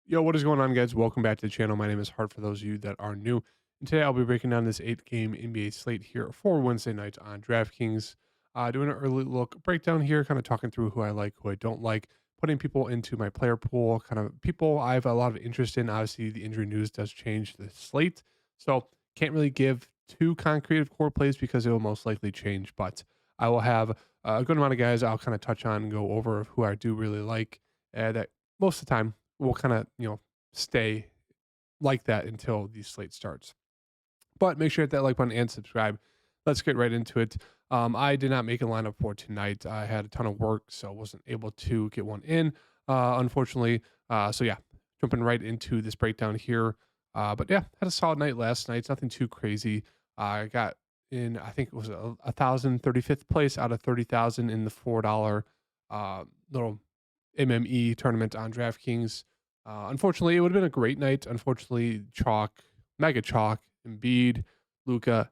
Yo, what is going on, guys? Welcome back to the channel. My name is Hart for those of you that are new. And today I'll be breaking down this 8-game NBA slate here for Wednesday night on DraftKings. Doing an early look breakdown here, kind of talking through who I like, who I don't like, putting people into my player pool, kind of people I have a lot of interest in. Obviously, the injury news does change the slate. So can't really give too concrete of core plays because it will most likely change. But I will have a good amount of guys I'll kind of touch on and go over who I do really like that most of the time will kind of, stay like that until the slate starts. But make sure to hit that like button and subscribe. Let's get right into it. I did not make a lineup for tonight. I had a ton of work, so wasn't able to get one in, unfortunately. So yeah, jumping right into this breakdown here. But yeah, had a solid night last night. It's nothing too crazy. I got in, I think it was a 1,035th place out of 30,000 in the $4 little MME tournament on DraftKings. Unfortunately, it would have been a great night. Unfortunately, Mega Chalk, Embiid, Luca,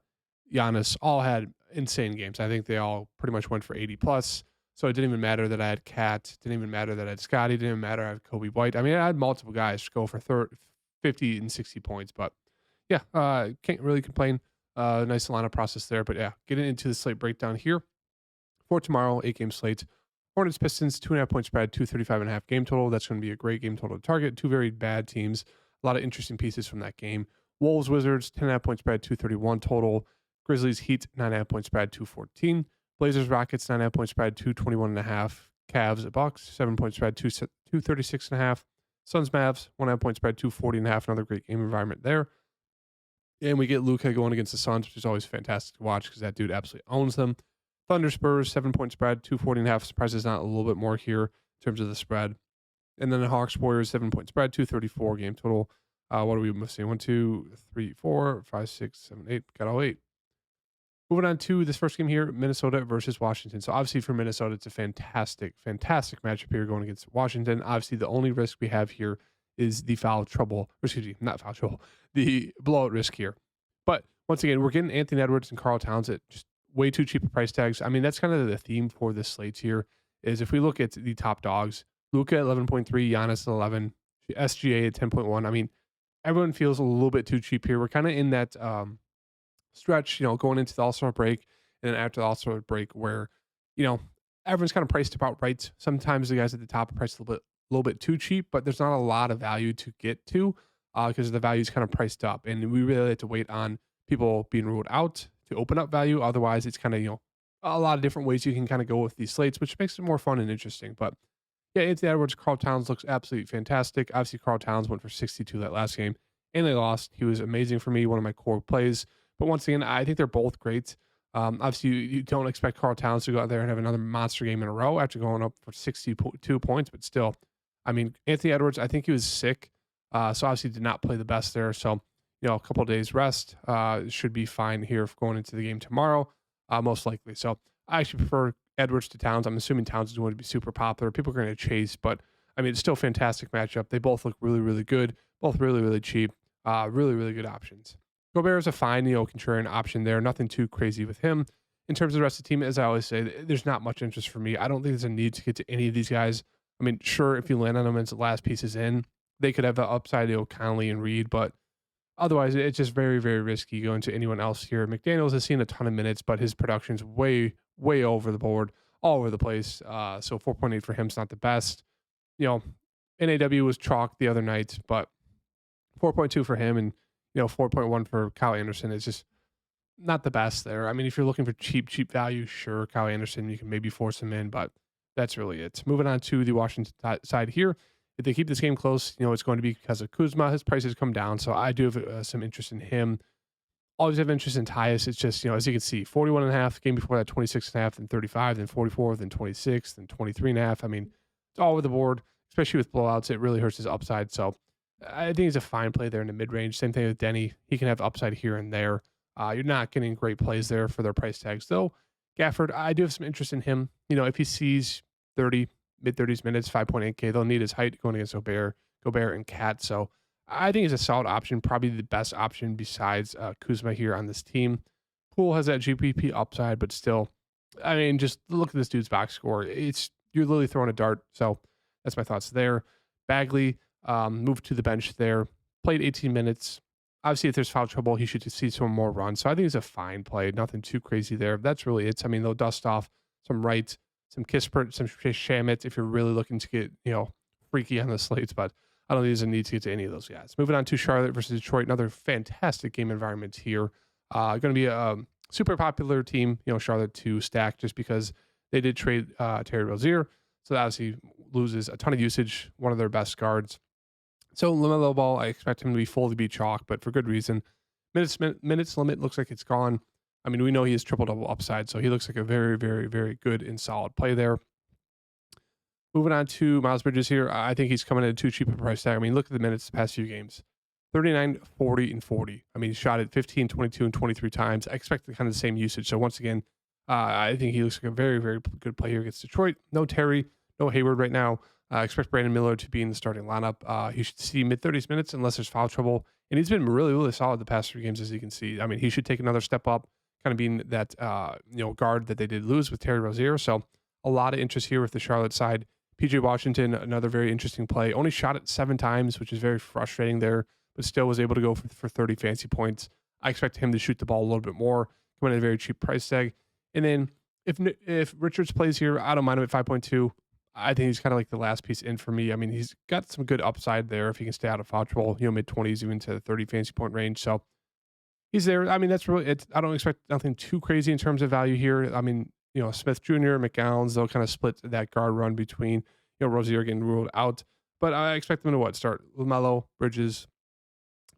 Giannis all had insane games. I think they all pretty much went for 80 plus. So it didn't even matter that I had Cat. Didn't even matter that I had Scotty. Didn't even matter I had Kobe White. I mean, I had multiple guys go for 50 and 60 points. But yeah, can't really complain. Nice lineup process there. But yeah, getting into the slate breakdown here for tomorrow, 8-game slate. Hornets, Pistons, 2.5 point spread, 235.5 game total. That's going to be a great game total to target. Two very bad teams. A lot of interesting pieces from that game. Wolves, Wizards, 10.5 point spread, 231 total. Grizzlies, Heat, 9.5 point spread, 214. Blazers, Rockets, 9.5 point spread, 221.5. Cavs, Bucks, 7 point spread, 236.5. Suns, Mavs, 1.5 point spread, 240.5. Another great game environment there. And we get Luka going against the Suns, which is always fantastic to watch because that dude absolutely owns them. Thunder Spurs, 7 point spread, 240.5. Surprised it's not a little bit more here in terms of the spread. And then the Hawks Warriors, 7 point spread, 234 game total. What are we missing? 1, 2, 3, 4, 5, 6, 7, 8. Got all 8. Moving on to this first game here, Minnesota versus Washington. So obviously for Minnesota, it's a fantastic matchup here going against Washington. Obviously, the only risk we have here is the foul trouble, or excuse me, not foul trouble, the blowout risk here. But once again, we're getting Anthony Edwards and Carl Towns at just way too cheap of price tags. I mean, that's kind of the theme for this slate here is if we look at the top dogs, Luka at 11.3, Giannis at 11, SGA at 10.1. I mean, everyone feels a little bit too cheap here. We're kind of in that stretch, going into the All-Star break and then after the All-Star break where, everyone's kind of priced about right. Sometimes the guys at the top are priced a little bit too cheap, but there's not a lot of value to get to because the value is kind of priced up. And we really have to wait on people being ruled out to open up value. Otherwise, it's kind of, a lot of different ways you can kind of go with these slates, which makes it more fun and interesting. But yeah, Anthony Edwards, Carl Towns looks absolutely fantastic. Obviously, Carl Towns went for 62 that last game and they lost. He was amazing for me, one of my core plays. But once again, I think they're both great. Obviously, you don't expect Carl Towns to go out there and have another monster game in a row after going up for 62 points, but still, I mean, Anthony Edwards, I think he was sick. So obviously did not play the best there. So, a couple of days rest should be fine here for going into the game tomorrow, most likely. So I actually prefer Edwards to Towns. I'm assuming Towns is going to be super popular. People are going to chase, but I mean, it's still a fantastic matchup. They both look really, really good. Both really, really cheap. Really, really good options. Gobert is a fine, contrarian option there. Nothing too crazy with him. In terms of the rest of the team, as I always say, there's not much interest for me. I don't think there's a need to get to any of these guys. I mean, sure, if you land on them as the last pieces in, they could have the upside, Conley and Reed, but otherwise, it's just very, very risky going to anyone else here. McDaniels has seen a ton of minutes, but his production's way, way over the board, all over the place. So 4.8 for him is not the best. NAW was chalk the other night, but 4.2 for him and 4.1 for Kyle Anderson is just not the best there. I mean, if you're looking for cheap value, sure, Kyle Anderson, you can maybe force him in, but that's really it. Moving on to the Washington side here. If they keep this game close, it's going to be because of Kuzma. His prices come down, so I do have some interest in him. Always have interest in Tyus. It's just, as you can see, 41.5, game before that 26.5, then 35, then 44, then 26, then 23.5. I mean, it's all over the board, especially with blowouts. It really hurts his upside, so I think he's a fine play there in the mid-range. Same thing with Denny. He can have upside here and there. You're not getting great plays there for their price tags, though. Gafford, I do have some interest in him. If he sees 30, mid-30s minutes, 5.8K, they'll need his height going against Gobert and Cat. So I think he's a solid option, probably the best option besides Kuzma here on this team. Poole has that GPP upside, but still, I mean, just look at this dude's box score. You're literally throwing a dart. So that's my thoughts there. Bagley, moved to the bench there, played 18 minutes. Obviously, if there's foul trouble, he should see some more runs. So I think it's a fine play. Nothing too crazy there. That's really it. I mean, they'll dust off some Wright, some Kispert, some Shamit if you're really looking to get, freaky on the slates. But I don't think there's a need to get to any of those guys. Moving on to Charlotte versus Detroit. Another fantastic game environment here. Going to be a super popular team, Charlotte to stack just because they did trade Terry Rozier. So that obviously loses a ton of usage, one of their best guards. So LaMelo Ball, I expect him to be full to be chalk, but for good reason. Minutes limit looks like it's gone. I mean, we know he has triple-double upside, so he looks like a very, very, very good and solid play there. Moving on to Miles Bridges here. I think he's coming at a too cheap a price tag. I mean, look at the minutes the past few games. 39, 40, and 40. I mean, he shot it 15, 22, and 23 times. I expect kind of the same usage. So once again, I think he looks like a very, very good player against Detroit. No Terry, no Hayward right now. I expect Brandon Miller to be in the starting lineup. He should see mid-30s minutes unless there's foul trouble. And he's been really, really solid the past 3 games, as you can see. I mean, he should take another step up, kind of being that guard that they did lose with Terry Rozier. So a lot of interest here with the Charlotte side. PJ Washington, another very interesting play. Only shot it 7 times, which is very frustrating there, but still was able to go for 30 fancy points. I expect him to shoot the ball a little bit more, come in at a very cheap price tag. And then if Richards plays here, I don't mind him at 5.2. I think he's kind of like the last piece in for me. I mean, he's got some good upside there if he can stay out of foul trouble, mid-20s, even to the 30 fantasy point range. So he's there. I mean, that's really it. I don't expect nothing too crazy in terms of value here. I mean, Smith Jr., McGowns, they'll kind of split that guard run between, Rozier getting ruled out. But I expect them to start LaMelo, Bridges,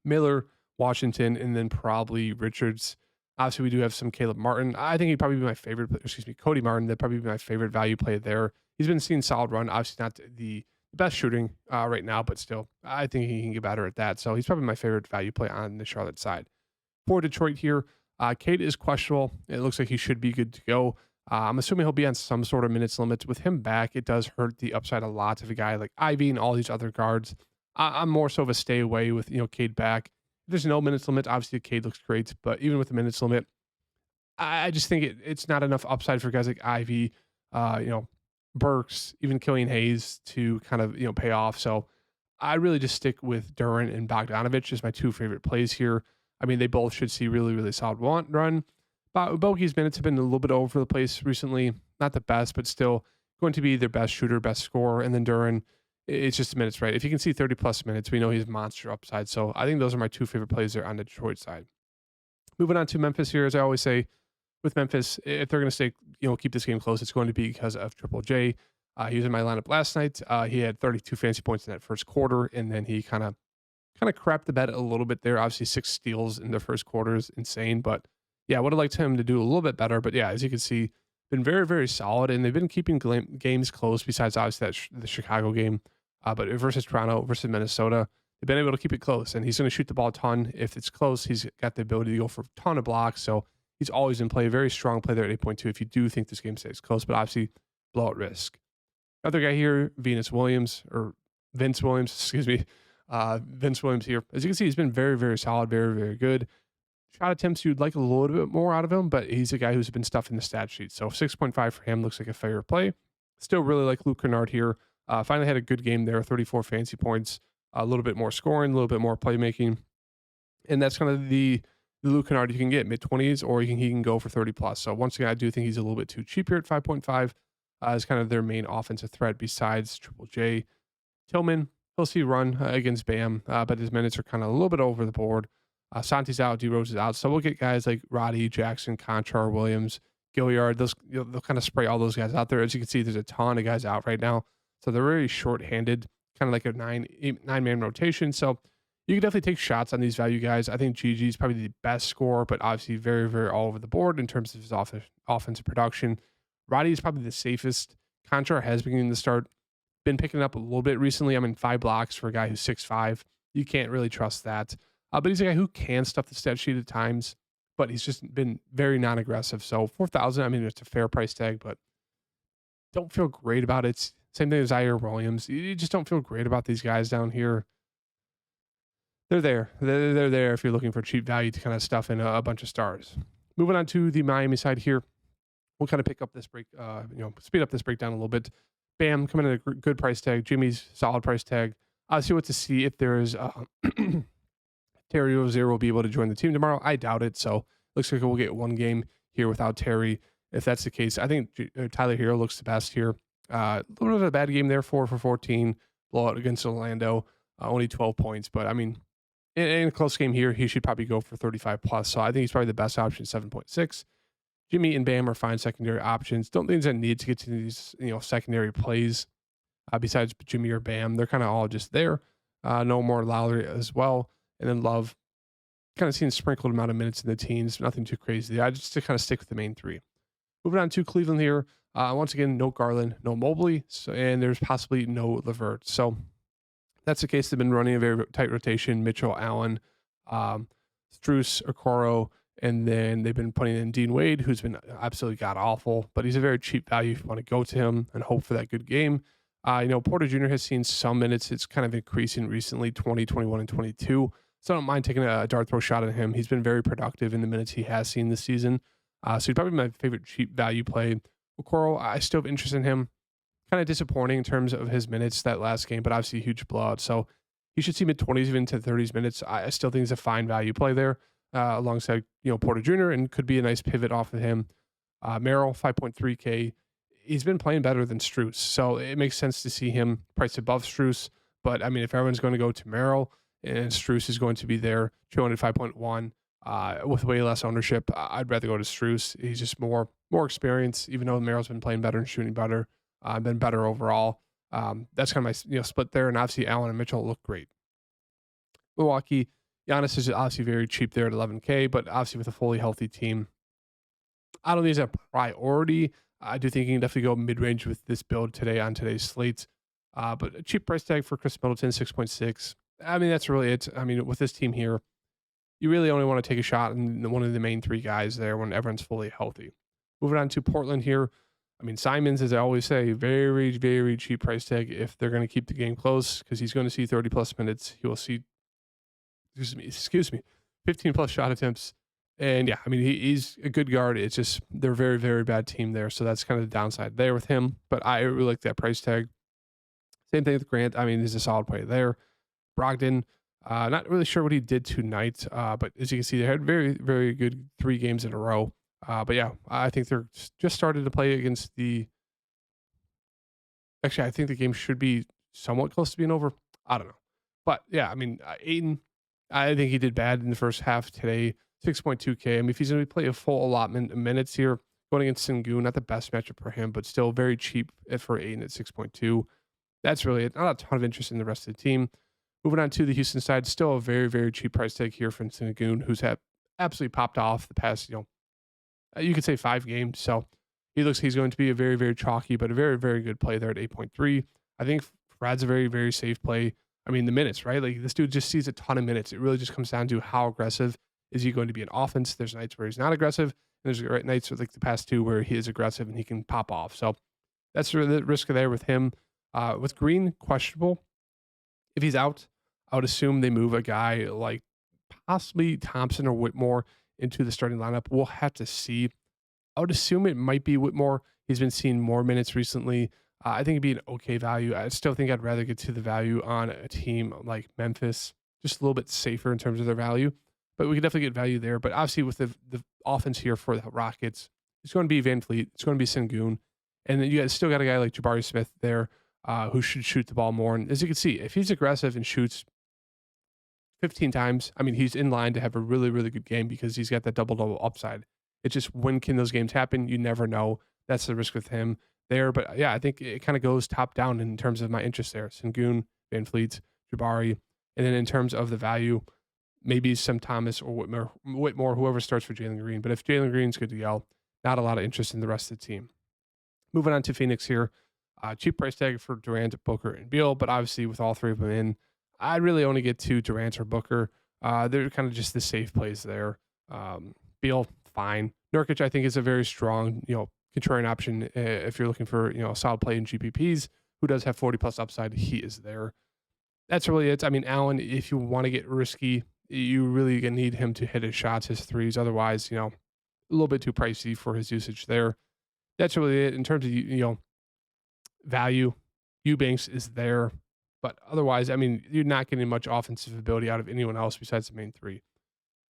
Miller, Washington, and then probably Richards. Obviously, we do have some Caleb Martin. I think he'd probably be my favorite, Cody Martin. That'd probably be my favorite value play there. He's been seeing solid run. Obviously, not the best shooting right now, but still, I think he can get better at that. So he's probably my favorite value play on the Charlotte side. For Detroit here, Cade is questionable. It looks like he should be good to go. I'm assuming he'll be on some sort of minutes limit. With him back, it does hurt the upside a lot of a guy like Ivy and all these other guards. I'm more so of a stay away with, Cade back. If there's no minutes limit, obviously Cade looks great, but even with the minutes limit, I just think it's not enough upside for guys like Ivy, Burks, even Killian Hayes to kind of, pay off. So I really just stick with Duran and Bogdanovich as my 2 favorite plays here. I mean, they both should see really, really solid run. Bogey's minutes have been a little bit all over the place recently. Not the best, but still going to be their best shooter, best scorer. And then Duran, it's just minutes, right? If you can see 30-plus minutes, we know he's monster upside. So I think those are my 2 favorite plays there on the Detroit side. Moving on to Memphis here, as I always say, with Memphis, if they're going to keep this game close, it's going to be because of Triple J. He was in my lineup last night. He had 32 fantasy points in that first quarter, and then he kind of crapped the bed a little bit there. Obviously, 6 steals in the first quarter is insane, but yeah, I would have liked him to do a little bit better. But yeah, as you can see, been very, very solid, and they've been keeping games close besides obviously the Chicago game, but versus Toronto, versus Minnesota, they've been able to keep it close, and he's going to shoot the ball a ton. If it's close, he's got the ability to go for a ton of blocks, so he's always in play. Very strong play there at 8.2 if you do think this game stays close, but obviously blowout risk. Other guy here, Vince Williams, Vince Williams here. As you can see, he's been very, very solid, very, very good. Shot attempts, you'd like a little bit more out of him, but he's a guy who's been stuffed in the stat sheet. So 6.5 for him looks like a fair play. Still really like Luke Kennard here. Finally had a good game there, 34 fancy points, a little bit more scoring, a little bit more playmaking. And that's kind of the Luke Kennard you can get, mid-20s, or he can go for 30-plus. So once again, I do think he's a little bit too cheap here at 5.5 as kind of their main offensive threat besides Triple J. Tillman, he'll see run against Bam, but his minutes are kind of a little bit over the board. Santi's out, D-Rose is out. So we'll get guys like Roddy, Jackson, Conchar, Williams, Gilliard. They'll kind of spray all those guys out there. As you can see, there's a ton of guys out right now. So they're very short-handed, kind of like a nine-man rotation. So you can definitely take shots on these value guys. I think GG is probably the best scorer, but obviously very, very all over the board in terms of his offensive production. Roddy is probably the safest. Conchar has been been picking up a little bit recently. I mean, 5 blocks for a guy who's 6'5". You can't really trust that. But he's a guy who can stuff the stat sheet at times, but he's just been very non-aggressive. So 4,000, I mean, it's a fair price tag, but don't feel great about it. Same thing as Zaire Williams. You just don't feel great about these guys down here. They're there. They're there if you're looking for cheap value to kind of stuff in a bunch of stars. Moving on to the Miami side here. We'll kind of pick up this speed up this breakdown a little bit. Bam, coming in at a good price tag. Jimmy's solid price tag. See what to see if there's Terry Rozier will be able to join the team tomorrow. I doubt it. So looks like we'll get one game here without Terry. If that's the case, I think Tyler Hero looks the best here. A little bit of a bad game there, 4 for 14, blowout against Orlando, only 12 points. But I mean, in a close game here, he should probably go for 35 plus. So I think he's probably the best option, 7.6. Jimmy and Bam are fine secondary options. Don't think there's a need to get to these, secondary plays. Besides Jimmy or Bam, they're kind of all just there. No more Lowry as well. And then Love, kind of seen a sprinkled amount of minutes in the teens, nothing too crazy. I just to kind of stick with the main three. Moving on to Cleveland here. Once again, no Garland, no Mobley, and there's possibly no Levert. So that's the case. They've been running a very tight rotation. Mitchell, Allen, Strus, Okoro, and then they've been putting in Dean Wade, who's been absolutely god awful, but he's a very cheap value if you want to go to him and hope for that good game. Porter Jr. has seen some minutes. It's kind of increasing recently, 20, 21, and 22. So I don't mind taking a dart throw shot at him. He's been very productive in the minutes he has seen this season. So he's probably my favorite cheap value play. Okoro, I still have interest in him. Kind of disappointing in terms of his minutes that last game, but obviously a huge blowout. So he should see mid-20s, even to 30s minutes. I still think he's a fine value play there alongside Porter Jr. and could be a nice pivot off of him. Merrill, 5.3K. He's been playing better than Strus, so it makes sense to see him priced above Strus. But I mean, if everyone's going to go to Merrill and Strus is going to be there, 205.1 with way less ownership, I'd rather go to Strus. He's just more experience, even though Merrill's been playing better and shooting better, been better overall. That's kind of my split there, and obviously Allen and Mitchell look great. Milwaukee, Giannis is obviously very cheap there at 11K, but obviously with a fully healthy team, I don't think it's a priority. I do think you can definitely go mid-range with this build today on today's slate. But a cheap price tag for Chris Middleton, 6.6. I mean, that's really it. I mean, with this team here, you really only want to take a shot in one of the main three guys there when everyone's fully healthy. Moving on to Portland here. I mean, Simons, as I always say, very, very cheap price tag if they're going to keep the game close because he's going to see 30-plus minutes. He will see, 15-plus shot attempts. And yeah, I mean, he's a good guard. It's just they're a very, very bad team there. So that's kind of the downside there with him. But I really like that price tag. Same thing with Grant. I mean, he's a solid play there. Brogdon, not really sure what he did tonight. But as you can see, they had very, very good 3 games in a row. But yeah, I think they're just started to play against the. Actually, I think the game should be somewhat close to being over. I don't know. But yeah, I mean, Ayton, I think he did bad in the first half today. 6.2K. I mean, if he's going to play a full allotment of minutes here, going against Sengun, not the best matchup for him, but still very cheap for Aiden at 6.2. That's really it. Not a ton of interest in the rest of the team. Moving on to the Houston side, still a very, very cheap price tag here from Sengun, who's absolutely popped off the past, you could say 5 games. So he's going to be a very, very chalky, but a very, very good play there at 8.3. I think Frad's a very, very safe play. I mean, the minutes, right? Like this dude just sees a ton of minutes. It really just comes down to how aggressive is he going to be in offense. There's nights where he's not aggressive, and there's nights like the past 2 where he is aggressive and he can pop off. So that's the risk there with him. With Green, questionable. If he's out, I would assume they move a guy like possibly Thompson or Whitmore into the starting lineup. We'll have to see. I would assume it might be Whitmore. He's been seeing more minutes recently. I think it'd be an okay value. I still think I'd rather get to the value on a team like Memphis, just a little bit safer in terms of their value. But we could definitely get value there. But obviously with the offense here for the Rockets, it's going to be Van Fleet. It's going to be Sengun. And then you guys still got a guy like Jabari Smith there who should shoot the ball more. And as you can see, if he's aggressive and shoots 15 times, I mean, he's in line to have a really, really good game because he's got that double-double upside. It's just when can those games happen? You never know. That's the risk with him there. But yeah, I think it kind of goes top down in terms of my interest there. Sengun, Van Fleet, Jabari. And then in terms of the value, maybe some Thomas or Whitmore, whoever starts for Jalen Green. But if Jalen Green's good to go, not a lot of interest in the rest of the team. Moving on to Phoenix here. Cheap price tag for Durant, Booker, and Beal. But obviously with all 3 of them in, I'd really only get to Durant or Booker. They're kind of just the safe plays there. Beal, fine. Nurkic, I think, is a very strong, contrarian option if you're looking for, a solid play in GPPs, who does have 40-plus upside. He is there. That's really it. I mean, Allen, if you want to get risky, you really need him to hit his shots, his threes. Otherwise, a little bit too pricey for his usage there. That's really it. In terms of, value, Eubanks is there. But otherwise, I mean, you're not getting much offensive ability out of anyone else besides the main three.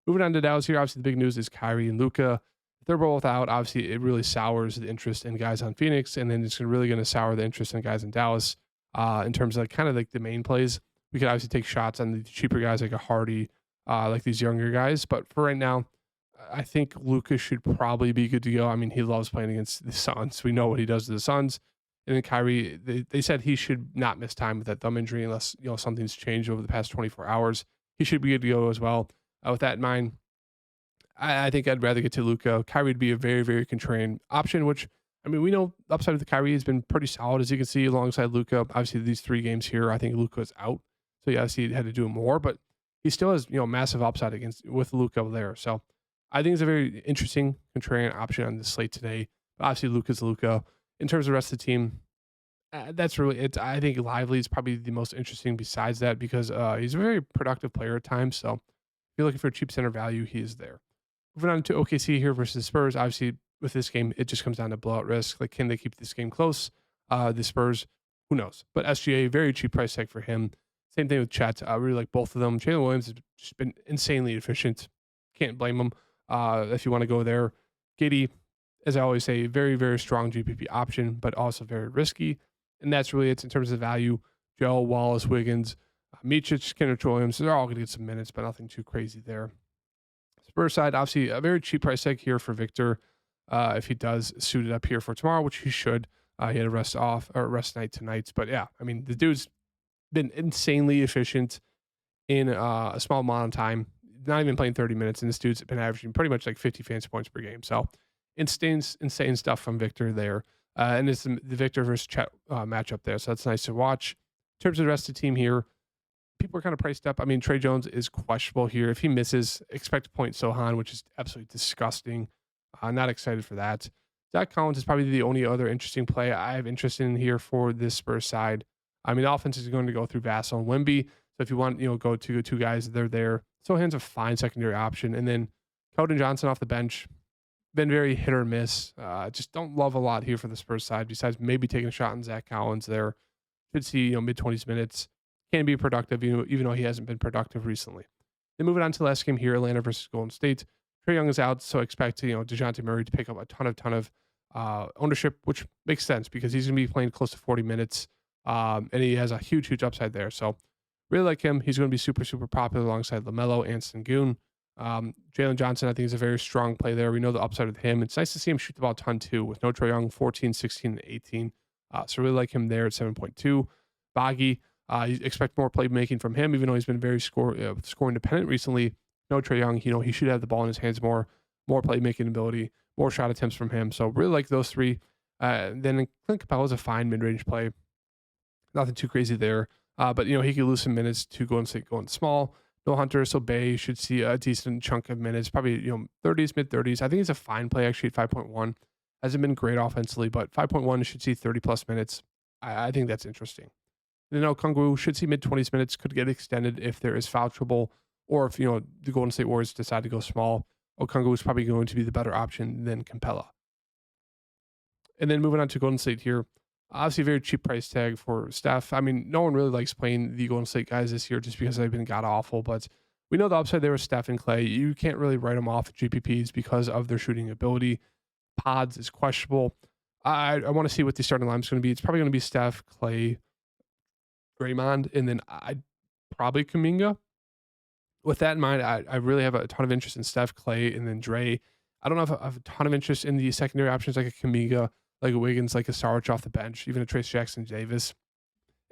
Moving on to Dallas here, obviously the big news is Kyrie and Luka. If they're both out, obviously it really sours the interest in guys on Phoenix, and then it's really going to sour the interest in guys in Dallas in terms of like kind of like the main plays. We could obviously take shots on the cheaper guys like a Hardy, like these younger guys. But for right now, I think Luka should probably be good to go. I mean, he loves playing against the Suns. We know what he does to the Suns. And then Kyrie, they said he should not miss time with that thumb injury unless something's changed over the past 24 hours. He should be good to go as well. With that in mind, I think I'd rather get to Luka. Kyrie would be a very, very contrarian option, which, I mean, we know the upside of the Kyrie has been pretty solid, as you can see, alongside Luka. Obviously, these 3 games here, I think Luka is out. So, yes, he had to do more, but he still has, massive upside with Luka there. So, I think it's a very interesting contrarian option on the slate today. But obviously, Luka's Luka. In terms of the rest of the team, that's really it. I think Lively is probably the most interesting besides that because he's a very productive player at times. So, if you're looking for a cheap center value, he is there. Moving on to OKC here versus Spurs. Obviously, with this game, it just comes down to blowout risk. Like, can they keep this game close? The Spurs, who knows? But SGA, very cheap price tag for him. Same thing with Chet. I really like both of them. Jalen Williams has just been insanely efficient. Can't blame him if you want to go there. Giddey, as I always say, very, very strong GPP option, but also very risky. And that's really it in terms of value. Joe, Wallace, Wiggins, Micic, Kendrick Williams, they're all going to get some minutes, but nothing too crazy there. Spurs side, obviously, a very cheap price tag here for Victor if he does suit it up here for tomorrow, which he should. He had a rest night tonight. But yeah, I mean, the dude's been insanely efficient in a small amount of time, not even playing 30 minutes, and this dude's been averaging pretty much like 50 fantasy points per game. So insane stuff from Victor there. And it's the Victor versus Chet matchup there. So that's nice to watch. In terms of the rest of the team here, people are kind of priced up. I mean, Trey Jones is questionable here. If he misses, expect a point Sohan, which is absolutely disgusting. Not excited for that. Zach Collins is probably the only other interesting play I have interest in here for this Spurs side. I mean, the offense is going to go through Vassell and Wemby. So if you want, go to 2 guys, they're there. Sohan's a fine secondary option. And then Keldon Johnson off the bench, been very hit or miss. Just don't love a lot here for the Spurs side, besides maybe taking a shot on Zach Collins there. Should see, mid-20s minutes. Can be productive, even though he hasn't been productive recently. Then moving on to the last game here, Atlanta versus Golden State. Trae Young is out, so expect, DeJounte Murray to pick up a ton of ownership, which makes sense because he's going to be playing close to 40 minutes, and he has a huge upside there. So really like him. He's going to be super popular alongside LaMelo and Sengun. Jalen Johnson, I think, is a very strong play there. We know the upside with him. It's nice to see him shoot the ball a ton too, with no Trae Young, 14, 16, and 18. So really like him there at 7.2. Baggy, you expect more playmaking from him, even though he's been very scoring dependent recently. No Trae Young, he should have the ball in his hands more playmaking ability, more shot attempts from him. So really like those 3. Then Clint Capella is a fine mid-range play. Nothing too crazy there. But, he could lose some minutes to Golden State going small. No Hunter, so Bay should see a decent chunk of minutes, probably, 30s, mid-30s. I think it's a fine play, actually, at 5.1. Hasn't been great offensively, but 5.1 should see 30-plus minutes. I think that's interesting. Then Okongwu should see mid-20s minutes, could get extended if there is foul trouble, or if, the Golden State Warriors decide to go small. Okongwu is probably going to be the better option than Capella. And then moving on to Golden State here, obviously very cheap price tag for Steph. I mean, no one really likes playing the Golden State guys this year just because they've been god-awful, but we know the upside there with Steph and Clay. You can't really write them off at GPPs because of their shooting ability. Pods is questionable. I want to see what the starting line is going to be. It's probably going to be Steph, Clay, Draymond, and then I'd probably Kuminga. With that in mind, I really have a ton of interest in Steph, Clay, and then Dre. I don't know if I have a ton of interest in the secondary options like a Kuminga, like a Wiggins, like a Saric off the bench, even a Trace Jackson Davis.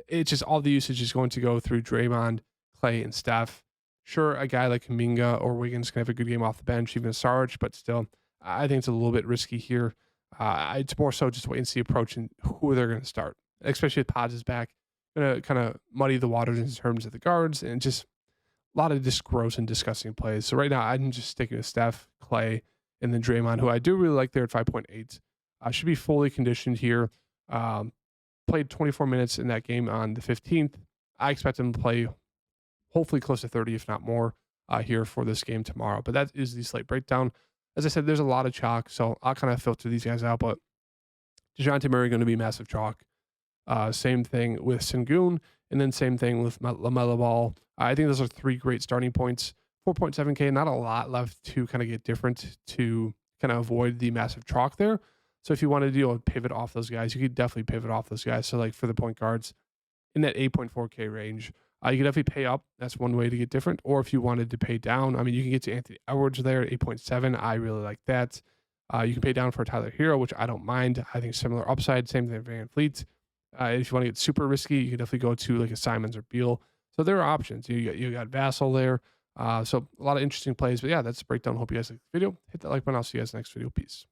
It's just all the usage is going to go through Draymond, Clay, and Steph. Sure, a guy like Kuminga or Wiggins can have a good game off the bench, even a Saric, but still, I think it's a little bit risky here. It's more so just wait and see approach and who they're going to start, especially if Pods is back. Going to kind of muddy the waters in terms of the guards and just a lot of just gross and disgusting plays. So right now, I'm just sticking with Steph, Clay, and then Draymond, who I do really like there at 5.8. Should be fully conditioned here. Played 24 minutes in that game on the 15th. I expect him to play hopefully close to 30, if not more, here for this game tomorrow. But that is the slate breakdown. As I said, there's a lot of chalk, so I'll kind of filter these guys out. But DeJounte Murray going to be massive chalk. Same thing with Sengun And then same thing with LaMelo Ball. I think those are three great starting points. 4.7K, not a lot left to kind of get different to kind of avoid the massive chalk there. So if you wanted to pivot off those guys, you could definitely pivot off those guys. So like for the point guards in that 8.4K range, you can definitely pay up. That's one way to get different. Or if you wanted to pay down, I mean, you can get to Anthony Edwards there at 8.7. I really like that. You can pay down for Tyler Hero, which I don't mind. I think similar upside. Same thing with Van Fleet. If you want to get super risky, you can definitely go to like a Simons or Beal. So there are options. You got Vassell there. So a lot of interesting plays. But yeah, that's the breakdown. Hope you guys like the video. Hit that like button. I'll see you guys next video. Peace.